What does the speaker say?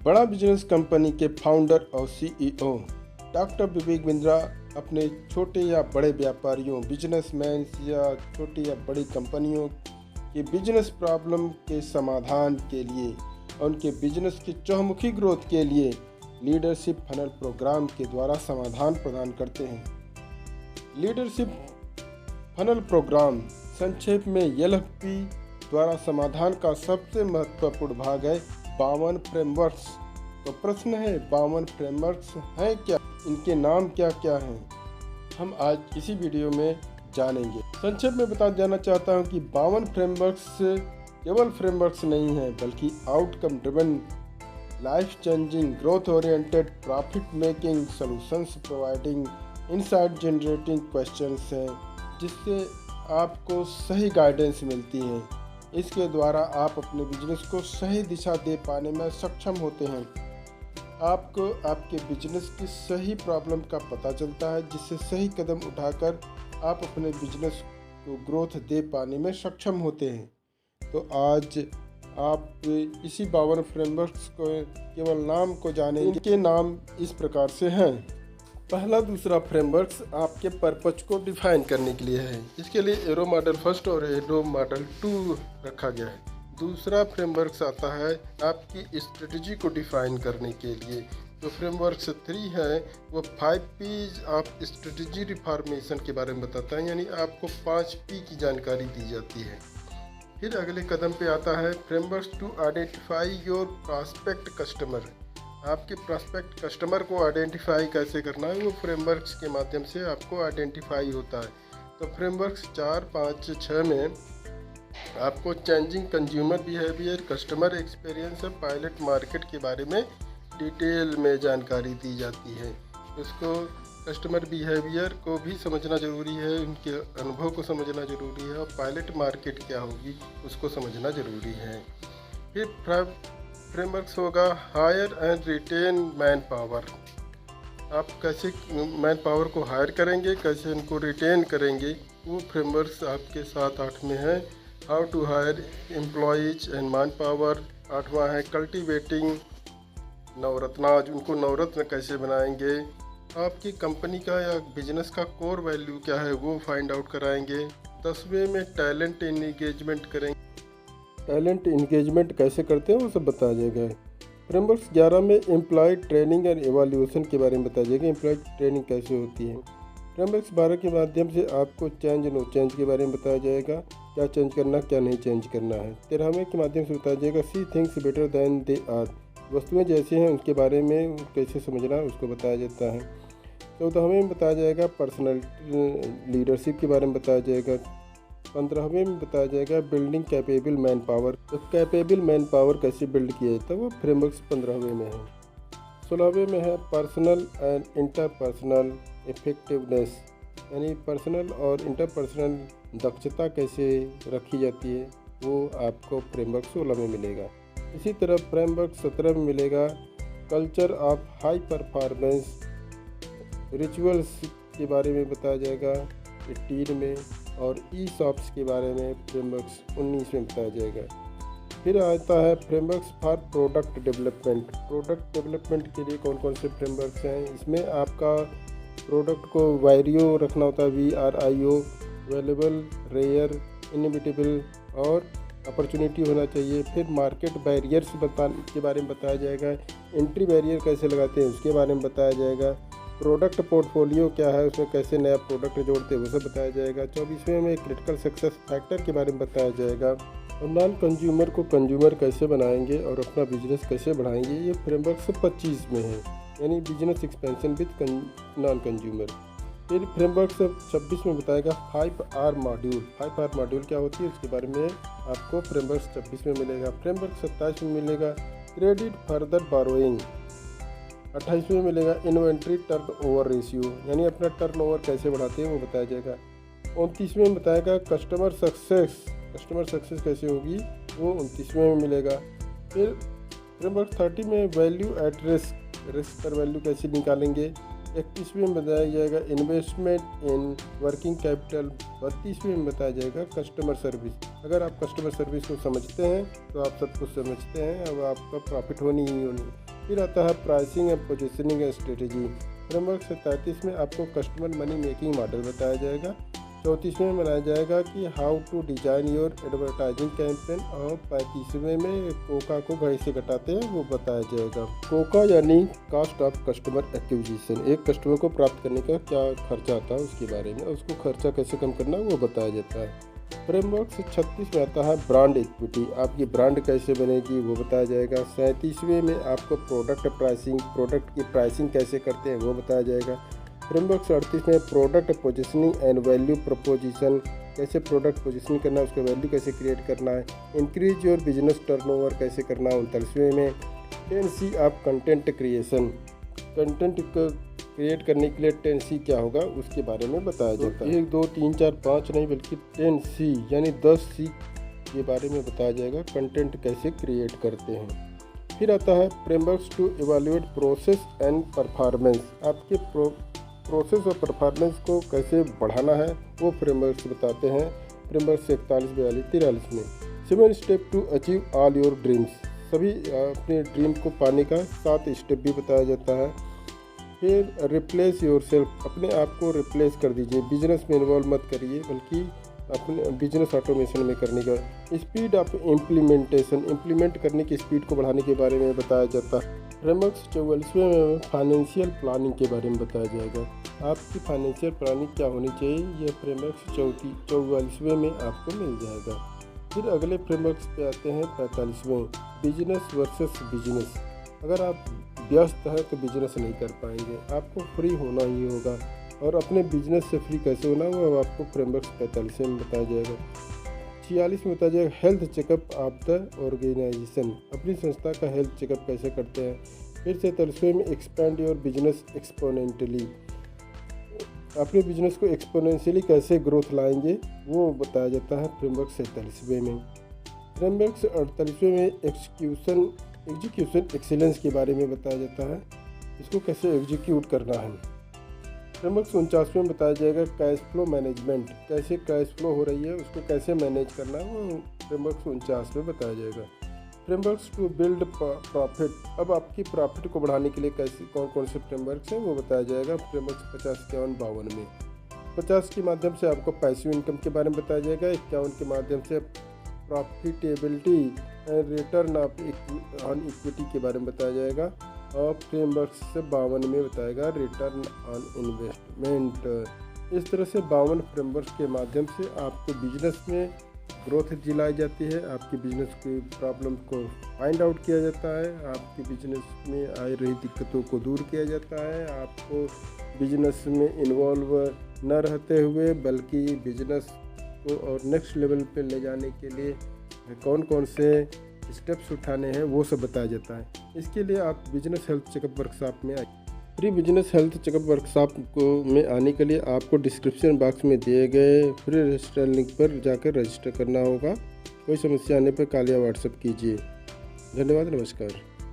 बड़ा business company के founder और सीईओ डॉक्टर विवेक बिंद्रा अपने छोटे या बड़े व्यापारियों, बिजनेसमैन या छोटी या बड़ी कंपनियों के बिजनेस प्रॉब्लम के समाधान के लिए और उनके बिजनेस की चहुमुखी ग्रोथ के लिए लीडरशिप फनल प्रोग्राम के द्वारा समाधान प्रदान करते हैं। लीडरशिप फनल प्रोग्राम संक्षेप में LFP द्वारा समाधान का सबसे महत्वपूर्ण भाग है 52 फ्रेमवर्क्स। तो प्रश्न है 52 फ्रेमवर्क्स हैं क्या, इनके नाम क्या क्या हैं, हम आज इसी वीडियो में जानेंगे। संक्षेप में बता देना चाहता हूं कि 52 फ्रेमवर्क्स केवल फ्रेमवर्क्स नहीं हैं, बल्कि outcome driven, life changing, growth oriented, profit making, solutions providing, insight generating questions हैं, जिससे आपको सही गाइडेंस मिलती है। इसके द्वारा आप अपने बिजनेस को सही दिशा दे पाने में सक्षम होते हैं। आपको आपके बिजनेस की सही प्रॉब्लम का पता चलता है, जिससे सही कदम उठाकर आप अपने बिजनेस को ग्रोथ दे पाने में सक्षम होते हैं। तो आज आप इसी 52 फ्रेमवर्क्स को केवल नाम को जानेंगे। इनके नाम इस प्रकार से हैं। पहला दूसरा फ्रेमवर्क्स आपके पर्पज को डिफाइन करने के लिए है। इसके लिए एरो मॉडल फर्स्ट और एरो मॉडल 2 रखा गया है। दूसरा फ्रेमवर्क्स आता है आपकी स्ट्रेटजी को डिफाइन करने के लिए। जो फ्रेमवर्क्स 3 है वो 5 P's ऑफ स्ट्रेटजी रिफॉर्मेशन के बारे में बताता है, यानी आपको 5 P की जानकारी दी जाती है। फिर अगले कदम पे आता है frameworks to identify your prospect customer. आपके प्रॉस्पेक्ट कस्टमर को आइडेंटिफाई कैसे करना है, वो फ्रेमवर्क्स के माध्यम से आपको आइडेंटिफाई होता है। तो फ्रेमवर्क्स 4, 5, 6 में आपको changing consumer behaviour, customer experience और पायलट मार्केट के बारे में डिटेल में जानकारी दी जाती है। उसको कस्टमर बिहेवियर को भी समझना ज़रूरी है, उनके अनुभव को समझना ज़रूरी है, और पायलट मार्केट क्या होगी उसको समझना ज़रूरी है। फिर फ्रेमवर्क्स होगा hire and retain manpower. आप कैसे मैन पावर को हायर करेंगे, कैसे उनको रिटेन करेंगे, वो फ्रेमवर्क्स आपके 7-8 में है। How to hire employees and manpower. 8वां है कल्टिवेटिंग नवरत्नाज, उनको नवरत्न कैसे बनाएंगे। आपकी कंपनी का या बिजनेस का कोर वैल्यू क्या है वो फाइंड आउट कराएंगे। 10वें में टैलेंट एंगेजमेंट करेंगे। टैलेंट एंगेजमेंट कैसे करते हैं वो सब बताया जाएगा। फ्रेमवर्क्स 11 में एम्प्लॉय ट्रेनिंग और एवोल्यूशन के बारे में बताया जाएगा, एम्प्लॉय ट्रेनिंग कैसे होती है। फ्रेमवर्क्स 12 के माध्यम से आपको चेंज नो चेंज के बारे में बताया जाएगा, क्या चेंज करना क्या नहीं चेंज करना है। 13वें के माध्यम से बताया जाएगा see things better than they are, वस्तुएं जैसे हैं उनके बारे में कैसे समझना उसको बताया जाता है। 14वें में बताया जाएगा पर्सनल लीडरशिप के बारे में बताया जाएगा। 15वें में बताया जाएगा बिल्डिंग कैपेबल मैन पावर। तो कैपेबल मैन पावर कैसे बिल्ड किया जाता है वो फ्रेमवर्क्स 15वें में है। 16वें में है पर्सनल एंड इंटरपर्सनल इफेक्टिवनेस, यानी पर्सनल और इंटरपर्सनल दक्षता कैसे रखी जाती है वो आपको फ्रेमवर्क 16 में मिलेगा। इसी तरह फ्रेमवर्क 17 में मिलेगा culture of high performance rituals के बारे में बताया जाएगा 18 में, और ई-शॉप्स के बारे में फ्रेमवर्क्स 19 में बताया जाएगा। फिर आता है frameworks for product development. Product development के लिए कौन कौन से फ्रेमवर्क्स हैं, इसमें आपका प्रोडक्ट को वायरियो रखना होता है, VRIO, अवेलेबल, रेयर, इनविटेबल और अपॉर्चुनिटी होना चाहिए। फिर मार्केट बैरियर्स के बारे में बताया जाएगा, एंट्री बैरियर कैसे लगाते हैं उसके बारे में बताया जाएगा। प्रोडक्ट पोर्टफोलियो क्या है, उसमें कैसे नया प्रोडक्ट जोड़ते हैं वो सब बताया जाएगा। 24वें में क्रिटिकल सक्सेस फैक्टर के बारे में बताया जाएगा, और नॉन कंज्यूमर को कंज्यूमर कैसे बनाएंगे और अपना बिजनेस कैसे बढ़ाएंगे, ये फ्रेमवर्क 25 में है, यानी business expansion with non consumer. फिर फ्रेमवर्क 26 में बताएगा 5R मॉड्यूल। 5R मॉड्यूल क्या होती है उसके बारे में आपको फ्रेमवर्क 26 में मिलेगा। फ्रेमवर्क 27 में मिलेगा क्रेडिट फर्दर बोरोइंग। 28वें में मिलेगा इन्वेंट्री टर्न ओवर रेशियो, यानी अपना टर्न ओवर कैसे बढ़ाते हैं वो बताया जाएगा। 29वें में बताएगा कस्टमर सक्सेस कैसे होगी वो 29वें में मिलेगा। फिर फ्रेमवर्क 30 में वैल्यू एट रिस्क पर वैल्यू कैसे निकालेंगे। 31वें में बताया जाएगा इन्वेस्टमेंट इन वर्किंग कैपिटल। 32वें में बताया जाएगा कस्टमर सर्विस। अगर आप कस्टमर सर्विस को समझते हैं तो आप सब कुछ समझते हैं, अब आपका प्रॉफिट होनी ही होनी। फिर आता है pricing and positioning and strategy. Framework 37 में आपको कस्टमर मनी मेकिंग मॉडल बताया जाएगा। 34वें में बनाया जाएगा कि how to design your advertising campaign, और 35वें में कोका को घड़ी से घटाते हैं वो बताया जाएगा। कोका यानी कॉस्ट ऑफ कस्टमर एक्विजिशन, एक कस्टमर को प्राप्त करने का क्या खर्चा आता है उसके बारे में, उसको खर्चा कैसे कम करना वो बताया जाता है। फ्रेमवर्क से 36 में आता है ब्रांड इक्विटी, आपकी ब्रांड कैसे बनेगी वो बताया जाएगा। 37वें में आपको प्रोडक्ट प्राइसिंग, प्रोडक्ट की प्राइसिंग कैसे करते हैं वो बताया जाएगा। फ्रेमवर्क से 38 में product positioning and value preposition, कैसे प्रोडक्ट पोजिशनिंग करना है, उसका वैल्यू कैसे क्रिएट करना है। इंक्रीज योर बिजनेस टर्नओवर कैसे करना है 39वें में। 10C of content creation, content को क्रिएट करने के लिए 10C क्या होगा उसके बारे में बताया जाता है। 1 2 3 4 5 नहीं बल्कि 10C यानी 10C के बारे में बताया जाएगा, कंटेंट कैसे क्रिएट करते हैं। फिर आता है frameworks to evaluate process and performance, आपके प्रोसेस और परफॉर्मेंस को कैसे बढ़ाना है वो फ्रेमवर्क्स बताते हैं। फ्रेमवर्क से 41 42 43 में 7 step to achieve all your dreams, सभी अपने ड्रीम को पाने का 7 स्टेप भी बताया जाता है। फिर रिप्लेस योर सेल्फ, अपने आप को रिप्लेस कर दीजिए, बिजनेस में इन्वॉल्व मत करिए बल्कि अपने बिजनेस ऑटोमेशन में करने का। स्पीड ऑफ इम्प्लीमेंटेशन, इम्प्लीमेंट करने की स्पीड को बढ़ाने के बारे में बताया जाता है। फ्रेमवर्क 44वें में फाइनेंशियल प्लानिंग के बारे में बताया जाएगा, आपकी फाइनेंशियल प्लानिंग क्या होनी चाहिए, यह फ्रेमवर्क 44वें में आपको मिल जाएगा। फिर अगले फ्रेमवर्क्स पे आते हैं 45वें, बिजनेस वर्सेस बिजनेस। अगर आप व्यस्त हैं तो बिजनेस नहीं कर पाएंगे, आपको फ्री होना ही होगा, और अपने बिजनेस से फ्री कैसे होना वो आपको फ्रेमवर्क 45वें में बताया जाएगा। 46 में बताया जाएगा health checkup of the organisation, अपनी संस्था का हेल्थ चेकअप कैसे करते हैं। फिर 43वें में एक्सपैंड योर बिजनेस एक्सपोनेंटली, अपने बिजनेस को एक्सपोनेंशियली कैसे ग्रोथ लाएंगे वो बताया जाता है फ्रेमवर्क 47वें में। फ्रेमवर्क 48वें में एग्जीक्यूशन एक्सीलेंस के बारे में बताया जाता है, इसको कैसे एग्जीक्यूट करना है। फ्रेमवर्क 49वें में बताया जाएगा कैश फ्लो मैनेजमेंट, कैसे कैश फ्लो हो रही है उसको कैसे मैनेज करना है वो फ्रेमवर्क 49 में बताया जाएगा। फ्रेमवर्क्स टू बिल्ड प्रॉफिट, अब आपकी प्रॉफिट को बढ़ाने के लिए कैसे कौन कौन से फ्रेमवर्क्स हैं वो बताया जाएगा फ्रेमवर्क 50 51 52 में। 50 के माध्यम से आपको पैसिव इनकम के बारे में बताया जाएगा, 51 के माध्यम से profitability and return on equity के बारे में बताया जाएगा, और फ्रेमवर्क से 52 में बताएगा रिटर्न ऑन इन्वेस्टमेंट। इस तरह से 52 फ्रेमवर्क के माध्यम से आपको बिजनेस में ग्रोथ दिलाई जाती है, आपकी बिजनेस की प्रॉब्लम को फाइंड आउट किया जाता है, आपके बिजनेस में आ रही दिक्कतों को दूर किया जाता है, आपको बिजनेस में इन्वॉल्व न रहते हुए बल्कि बिजनेस को और नेक्स्ट लेवल पे ले जाने के लिए कौन कौन से स्टेप्स उठाने हैं वो सब बताया जाता है। इसके लिए आप बिजनेस हेल्थ चेकअप वर्कशॉप में आए। Free business health checkup workshop को में आने के लिए आपको डिस्क्रिप्शन बॉक्स में दिए गए फ्री रजिस्टर लिंक पर जाकर रजिस्टर करना होगा। कोई समस्या आने पर कॉल या व्हाट्सएप कीजिए। धन्यवाद, नमस्कार।